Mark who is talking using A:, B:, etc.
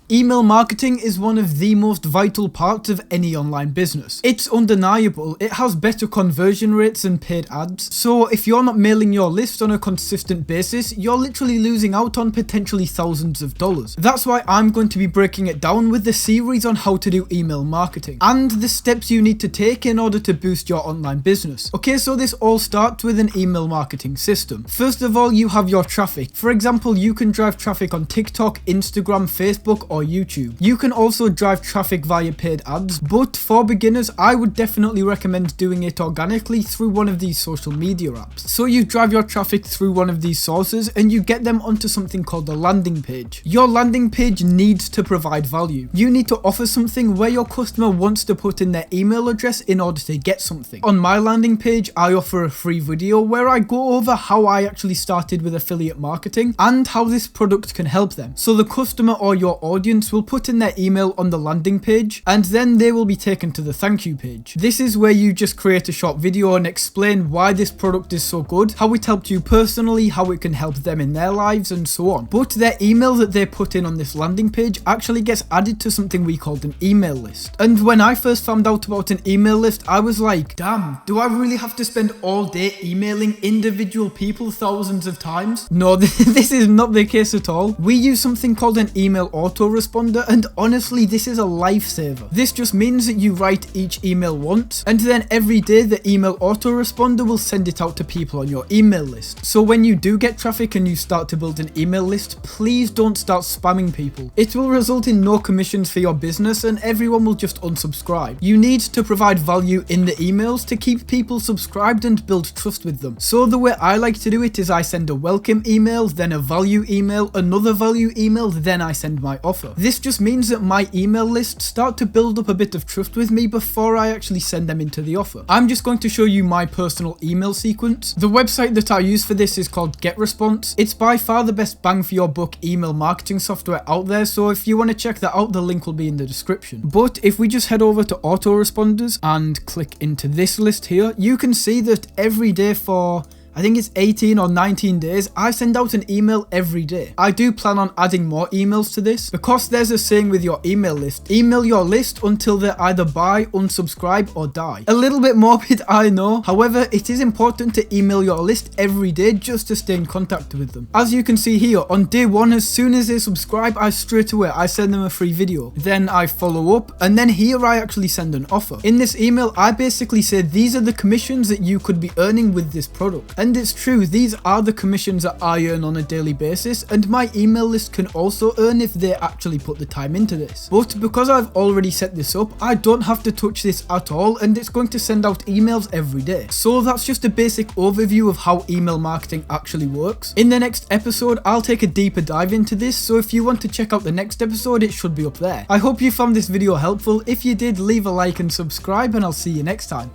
A: Email marketing is one of the most vital parts of any online business. It's undeniable, it has better conversion rates than paid ads, so if you're not mailing your list on a consistent basis, you're literally losing out on potentially thousands of dollars. That's why I'm going to be breaking it down with the series on how to do email marketing, and the steps you need to take in order to boost your online business. Okay, so this all starts with an email marketing system. First of all, you have your traffic. For example, you can drive traffic on TikTok, Instagram, Facebook, or YouTube. You can also drive traffic via paid ads, but for beginners, I would definitely recommend doing it organically through one of these social media apps. So you drive your traffic through one of these sources and you get them onto something called a landing page. Your landing page needs to provide value. You need to offer something where your customer wants to put in their email address in order to get something. On my landing page, I offer a free video where I go over how I actually started with affiliate marketing and how this product can help them. So the customer or your audience will put in their email on the landing page and then they will be taken to the thank you page. This is where you just create a short video and explain why this product is so good, how it helped you personally, how it can help them in their lives, and so on. But their email that they put in on this landing page actually gets added to something we called an email list. And when I first found out about an email list, I was like, damn, do I really have to spend all day emailing individual people thousands of times? No, this is not the case at all. We use something called an email autoresponder, and honestly, this is a lifesaver. This just means that you write each email once, and then every day the email autoresponder will send it out to people on your email list. So when you do get traffic and you start to build an email list, please don't start spamming people. It will result in no commissions for your business and everyone will just unsubscribe. You need to provide value in the emails to keep people subscribed and build trust with them. So the way I like to do it is I send a welcome email, then a value email, another value email, then I send my offer. This just means that my email list start to build up a bit of trust with me before I actually send them into the offer. I'm just going to show you my personal email sequence. The website that I use for this is called Getresponse. It's by far the best bang for your buck email marketing software out there, so if you want to check that out, the link will be in the description. But if we just head over to autoresponders and click into this list here, you can see that every day for I think it's 18 or 19 days, I send out an email every day. I do plan on adding more emails to this because there's a saying with your email list: email your list until they either buy, unsubscribe, or die. A little bit morbid, I know. However, it is important to email your list every day just to stay in contact with them. As you can see here, on day one, as soon as they subscribe, I straight away send them a free video. Then I follow up, and then here I actually send an offer. In this email, I basically say these are the commissions that you could be earning with this product. And it's true, these are the commissions that I earn on a daily basis, and my email list can also earn if they actually put the time into this. But because I've already set this up, I don't have to touch this at all, and it's going to send out emails every day. So that's just a basic overview of how email marketing actually works. In the next episode, I'll take a deeper dive into this, so if you want to check out the next episode, it should be up there. I hope you found this video helpful. If you did, leave a like and subscribe, and I'll see you next time.